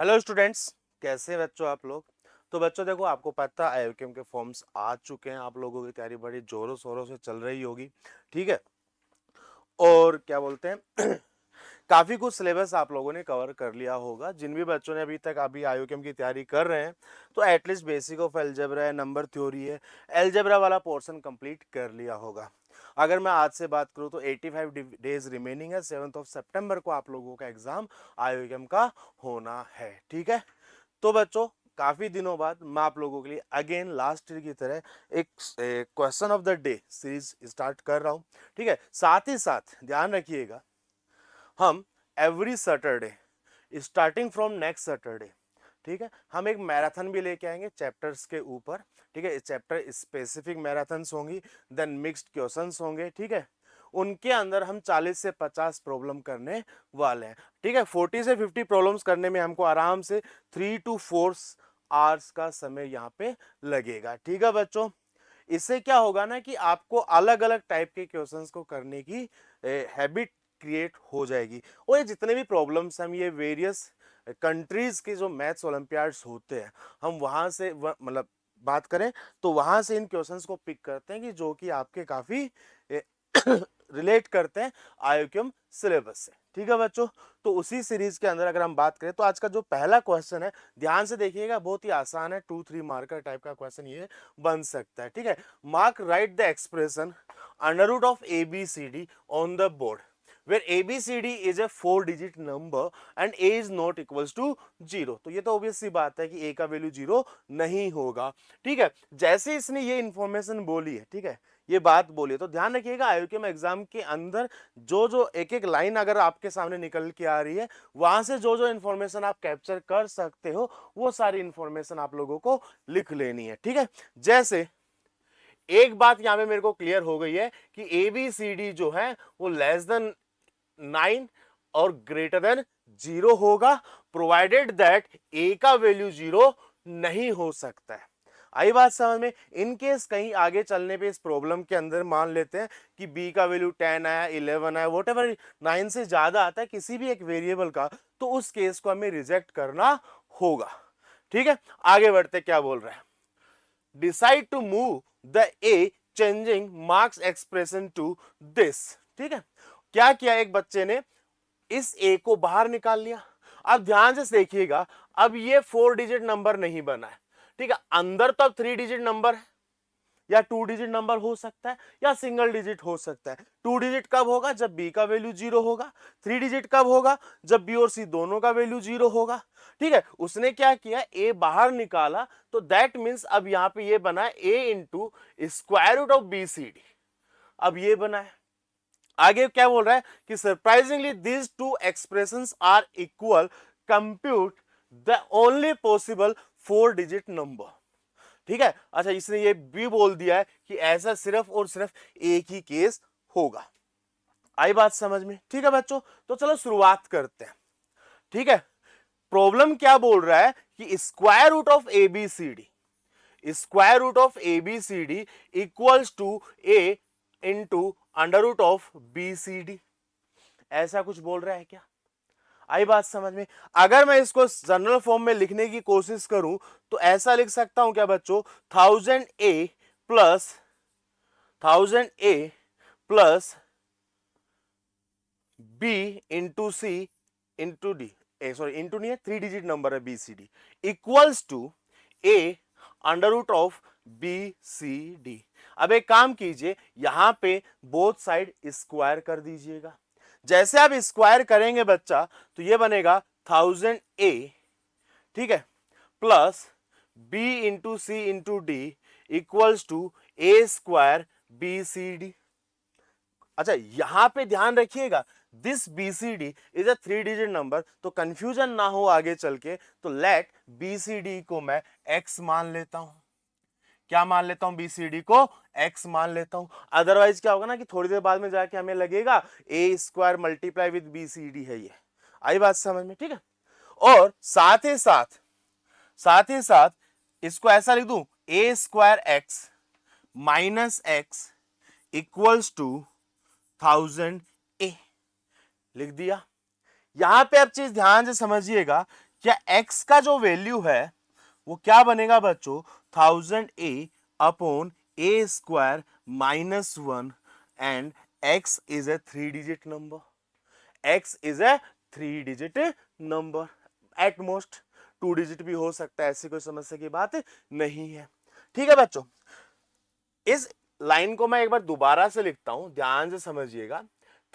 Hello students, कैसे हैं बच्चों आप लोग। तो बच्चों देखो, आपको पता है आईओकेम के फॉर्म्स आ चुके हैं। आप लोगों की तैयारी बड़ी जोरों शोरों से चल रही होगी, ठीक है। और क्या बोलते हैं काफी कुछ सिलेबस आप लोगों ने कवर कर लिया होगा। जिन भी बच्चों ने अभी आईओकेम की तैयारी कर रहे हैं तो एटलीस्ट बेसिक ऑफ एलजेब्रा है, नंबर थ्योरी है, एलजेब्रा वाला पोर्शन कंप्लीट कर लिया होगा। अगर मैं आज से बात करूं तो 85 डेज रिमेनिंग है। 7 सितंबर को आप लोगों का एग्जाम आईओकेम का होना है, ठीक है। तो बच्चों, काफी दिनों बाद मैं आप लोगों के लिए अगेन लास्ट ईयर की तरह एक question of the day series start कर रहा हूं, ठीक है। साथ ही साथ ध्यान रखिएगा, हम every Saturday starting from next Saturday, ठीक है, हम एक मैराथन भी लेके आएंगे चैप्टर्स के ऊपर, ठीक है। चैप्टर स्पेसिफिक मैराथन्स होंगी, देन मिक्स्ड क्वेश्चंस होंगे, ठीक है। उनके अंदर हम 40 से 50 प्रॉब्लम करने वाले हैं, ठीक है। 40 से 50 प्रॉब्लम्स करने में हमको आराम से 3 to 4 आवर्स का समय यहाँ पे लगेगा, ठीक है बच्चों। इससे क्या होगा ना कि आपको अलग अलग टाइप के क्वेश्चंस को करने की हैबिट क्रिएट हो जाएगी। और ये जितने भी प्रॉब्लम्स हम ये वेरियस कंट्रीज के जो मैथ्स ओलंपियाड्स होते हैं, हम वहां से मतलब बात करें तो वहां से इन क्वेश्चंस को पिक करते हैं कि जो कि आपके काफी रिलेट करते हैं आईक्यूएम सिलेबस से, ठीक है बच्चों। तो उसी सीरीज के अंदर अगर हम बात करें तो आज का जो पहला क्वेश्चन है, ध्यान से देखिएगा, बहुत ही आसान है। 2-3 मार्कर टाइप का क्वेश्चन ये बन सकता है, ठीक है। Mark write the expression under root of ABCD on the board where ABCD is a 4 digit number and A is not equals to 0। तो ये तो ऑब्वियस सी बात है कि A का वैल्यू 0 नहीं होगा, ठीक है। जैसे इसने ये इंफॉर्मेशन बोली है, ठीक है, ये बात बोली है, तो ध्यान रखिएगा आईक्यूएम एग्जाम के अंदर जो जो एक एक लाइन अगर आपके सामने निकल के आ रही है, वहां से जो जो इंफॉर्मेशन आप कैप्चर कर सकते हो वो सारी इंफॉर्मेशन आप लोगों को लिख लेनी है, ठीक है। जैसे एक बात यहां पे मेरे को क्लियर हो गई है कि ABCD जो है वो लेस देन 9 और ग्रेटर देन 0 होगा, प्रोवाइडेड दैट ए का वैल्यू 0 नहीं हो सकता है। आई बात समझ में। इन केस कहीं आगे चलने पे इस प्रॉब्लम के अंदर मान लेते हैं कि बी का वैल्यू 10 आया, 11 आया, वॉट एवर 9 से ज्यादा आता है किसी भी एक वेरिएबल का, तो उस केस को हमें रिजेक्ट करना होगा, ठीक है। आगे बढ़ते क्या बोल रहे हैं, decide to move the A changing Mark's expression to this, ठीक है। क्या किया, एक बच्चे ने इस ए को बाहर निकाल लिया। अब ध्यान से देखिएगा, अब ये 4 डिजिट नंबर नहीं बना है, ठीक है। अंदर तो अब 3 डिजिट नंबर है, या 2 डिजिट नंबर हो सकता है, या सिंगल डिजिट हो सकता है। 2 डिजिट कब होगा, जब बी का वैल्यू 0 होगा। 3 डिजिट कब होगा, जब बी और सी दोनों का वैल्यू 0 होगा, ठीक है। उसने क्या किया, ए बाहर निकाला, तो दैट मीन्स अब यहां पे ये बना A into square root of BCD। अब ये बना है। आगे क्या बोल रहा है कि surprisingly these two expressions are equal, compute the only possible 4 digit number, ठीक है। अच्छा, इसने ये भी बोल दिया है कि ऐसा सिर्फ और सिर्फ एक ही केस होगा। आई बात समझ में, ठीक है बच्चों। तो चलो शुरुआत करते हैं, ठीक है। प्रॉब्लम क्या बोल रहा है कि square root of ABCD, square root of ABCD equals to A into under root of BCD, ऐसा कुछ बोल रहा है क्या। आई बात समझ में। अगर मैं इसको जनरल फॉर्म में लिखने की कोशिश करूं तो ऐसा लिख सकता हूं क्या बच्चों, 1000A plus B into C into D, sorry into नहीं है, 3 डिजिट नंबर है BCD, equals to A under root of BCD। अब एक काम कीजिए, यहां पे बोथ साइड स्क्वायर कर दीजिएगा। जैसे आप स्क्वायर करेंगे बच्चा, तो ये बनेगा 1000A, ठीक है, plus B into C into D equals to A square BCD। अच्छा, यहां पे ध्यान रखिएगा, this BCD is a 3 digit number, तो कंफ्यूजन ना हो आगे चल के, तो लेट BCD को मैं x मान लेता हूं। क्या मान लेता हूं, BCD को x मान लेता हूं। अदरवाइज क्या होगा ना कि थोड़ी देर बाद में जाके हमें लगेगा ए स्क्वायर मल्टीप्लाई विद BCD है ये। आई बात समझ में, ठीक है। और साथ ही साथ इसको ऐसा लिख दूं, A square X minus X equals to 1000A, लिख दिया। यहां पे अब चीज ध्यान से समझिएगा क्या x का जो वैल्यू है वो क्या बनेगा बच्चों, 1000a upon a square minus 1 and x is a 3 digit number, x is a 3 digit number, at most 2 digit भी हो सकता है, ऐसी कोई समस्या की बात नहीं है। ठीक है बच्चों, इस लाइन को मैं एक बार दोबारा से लिखता हूं, ध्यान से समझिएगा,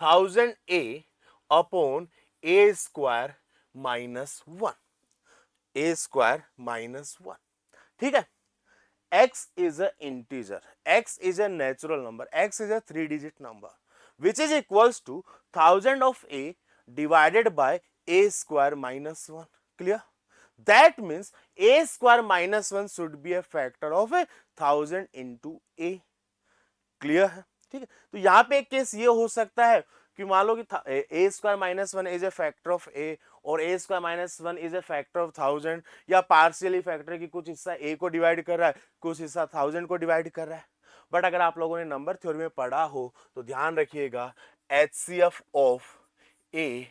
1000a upon a square minus 1, a square minus 1। ठीक है, x is a integer, x is a natural number, x is a 3 digit number which is equals to 1000 of a divided by a square minus 1. Clear? That means a square minus 1 should be a factor of 1000 into a. Clear है? ठीक है, तो यहां पे एक case ये हो सकता है कि मान लो कि A square minus 1 is a factor of A और A square minus 1 is a factor of 1000, या पार्शियली फैक्टर की कुछ हिस्सा ए को डिवाइड कर रहा है, कुछ हिस्सा 1000 को डिवाइड कर रहा है। बट अगर आप लोगों ने नंबर थ्योरी में पढ़ा हो तो ध्यान रखिएगा, HCF of A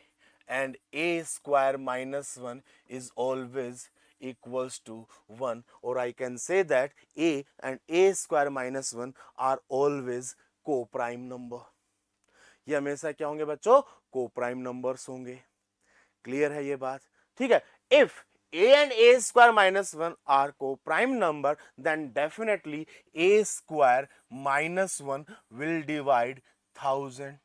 and A square minus 1 is always equals to 1, or I can say that a and a square minus 1 are always co-prime number. ये हमेशा क्या होंगे बच्चों, को-प्राइम नंबर्स होंगे। क्लियर है ये बात? ठीक है, if a and a square minus 1 are co-prime number, then definitely a square minus 1 will divide 1000.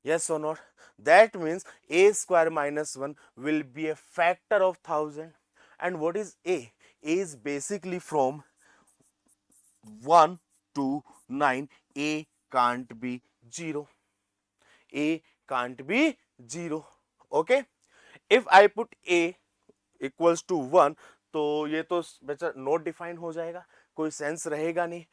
Yes or not? That means a square minus 1 will be a factor of 1000. And what is a? A is basically from 1 to 9. A can't be 0. A can't be 0. Okay? If I put a equals to 1, तो ये तो बच्चा not define हो जाएगा, कोई sense रहेगा नहीं।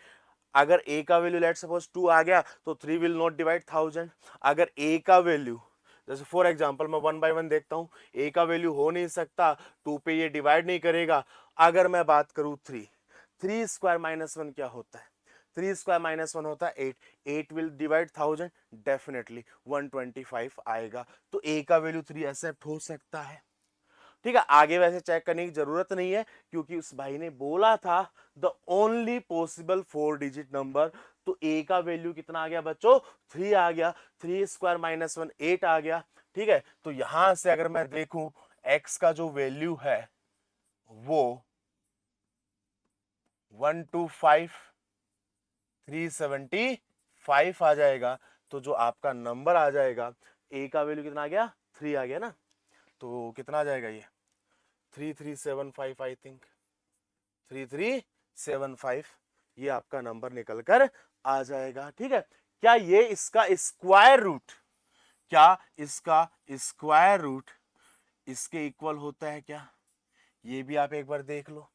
अगर a का वैल्यू लेट सपोज 2 आ गया तो 3 विल नॉट डिवाइड 1000। अगर a का वैल्यू, जैसे फॉर एग्जांपल मैं 1 बाय 1 देखता हूँ, a का वैल्यू हो नहीं सकता, 2 पे ये डिवाइड नहीं करेगा। अगर मैं बात करूँ 3 स्क्वायर माइनस 1 क्या होता है, 3 स्क्वायर माइनस 1 होता है 8 विल डिवाइड 1000, डेफिनेटली 125 आएगा। तो a का वैल्यू 3 एक्सेप्ट हो सकता है। ठीक है, आगे वैसे चेक करने की जरूरत नहीं है क्योंकि उस भाई ने बोला था the only possible 4 digit number. तो a का वैल्यू कितना आ गया बच्चों, 3 आ गया। 3 स्क्वायर माइनस 1 8 आ गया। ठीक है, तो यहां से अगर मैं देखूं x का जो वैल्यू है वो 125 375 आ जाएगा। तो जो आपका नंबर आ जाएगा, a का वैल्यू कितना आ गया, 3 आ गया ना, तो कितना आ जाएगा ये 3375, आई थिंक 3375, ये आपका नंबर निकल कर आ जाएगा। ठीक है, क्या ये इसका स्क्वायर रूट, क्या इसका स्क्वायर रूट इसके इक्वल होता है क्या, ये भी आप एक बार देख लो।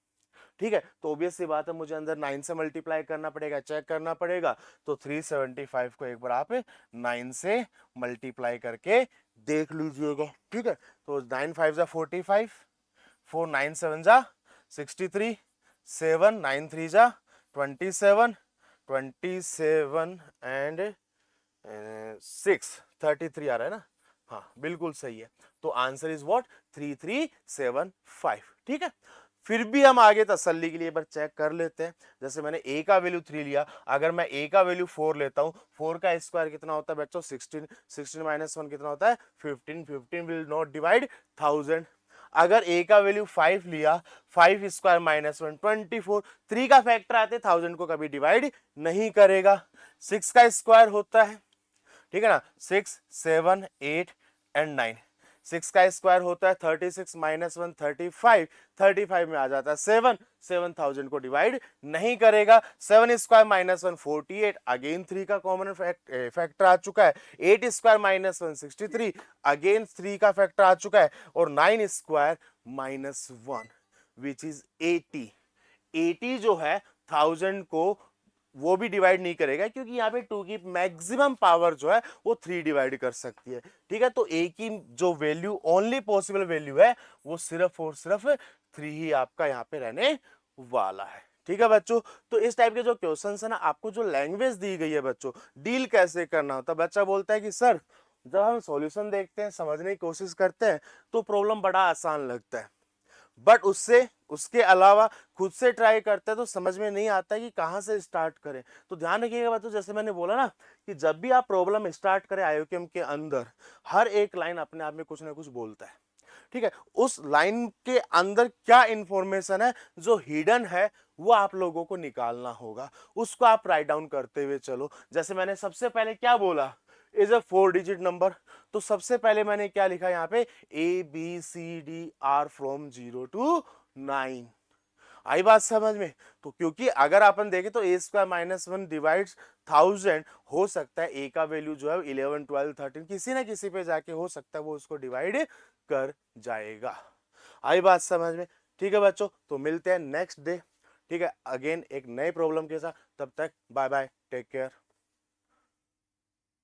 ठीक है, तो ऑब्वियस सी बात है मुझे अंदर 9 से मल्टीप्लाई करना पड़ेगा, चेक करना पड़ेगा। तो 375 को एक बार आप 9 से मल्टीप्लाई करके देख लीजिएगा। ठीक है, तो 9 5 जा 45, 4 9 7 जा 63, 7 9 3 जा 27, 27 एंड 6 33 आ रहा है ना, हाँ बिल्कुल सही है। तो आंसर इज व्हाट, 3375। ठीक है, फिर भी हम आगे तसल्ली के लिए एक बार चेक कर लेते हैं। जैसे मैंने a का वैल्यू 3 लिया, अगर मैं a का वैल्यू 4 लेता हूं, 4 का स्क्वायर कितना होता है बच्चों, 16, 16 माइनस 1 कितना होता है 15, 15 विल नॉट डिवाइड 1000। अगर a का वैल्यू 5 लिया, 5 स्क्वायर माइनस 1 24, 3 का फैक्टर आते 1000 को कभी डिवाइड नहीं करेगा। 6 का स्क्वायर होता है, ठीक है ना, 6 7 8 एंड 9, 6 का स्क्वायर होता है 36 माइनस 1 35, 35 में आ जाता है 7, 7000 को डिवाइड नहीं करेगा। 7 स्क्वायर माइनस 1 48, अगेन 3 का कॉमन फैक्टर आ चुका है। 8 स्क्वायर माइनस 1 63, अगेन 3 का फैक्टर आ चुका है। और 9 स्क्वायर माइनस 1 विच इज 80, 80 जो है 1000 को वो भी डिवाइड नहीं करेगा क्योंकि यहाँ पे 2 की मैक्सिमम पावर जो है वो 3 डिवाइड कर सकती है। ठीक है, तो a की जो वैल्यू ओनली पॉसिबल वैल्यू है वो सिर्फ और सिर्फ 3 ही आपका यहाँ पे रहने वाला है। ठीक है बच्चों, तो इस टाइप के जो क्वेश्चन है ना, आपको जो लैंग्वेज दी गई है बच्चों, डील कैसे करना होता है। बच्चा बोलता है कि सर जब हम सॉल्यूशन देखते हैं, समझने की कोशिश करते हैं, तो प्रॉब्लम बड़ा आसान लगता है, बट उसके अलावा खुद से ट्राई करते हैं तो समझ में नहीं आता है कि कहाँ से स्टार्ट करें। तो ध्यान रखिएगा बच्चों, जैसे मैंने बोला ना कि जब भी आप प्रॉब्लम स्टार्ट करें आईओक्यूएम के अंदर, हर एक लाइन अपने आप में कुछ ना कुछ बोलता है, ठीक है। उस लाइन के अंदर क्या इंफॉर्मेशन है जो हिडन है, वो आप लोगों को निकालना होगा, उसको आप राइट डाउन करते हुए चलो। जैसे मैंने सबसे पहले क्या बोला, इज अ 4 डिजिट नंबर, तो सबसे पहले मैंने क्या लिखा यहाँ पे, ABCD आर फ्रॉम 0 to 9। आई बात समझ में? तो क्योंकि अगर अपन देखें तो A² - 1 डिवाइड्स 1000, हो सकता है ए का वैल्यू जो है 11 12 13 किसी ना किसी पे जाके हो सकता है वो उसको डिवाइड कर जाएगा। आई बात समझ में? ठीक है बच्चों, तो मिलते हैं नेक्स्ट डे, ठीक है, अगेन एक नए प्रॉब्लम के साथ। तब तक बाय बाय, टेक केयर।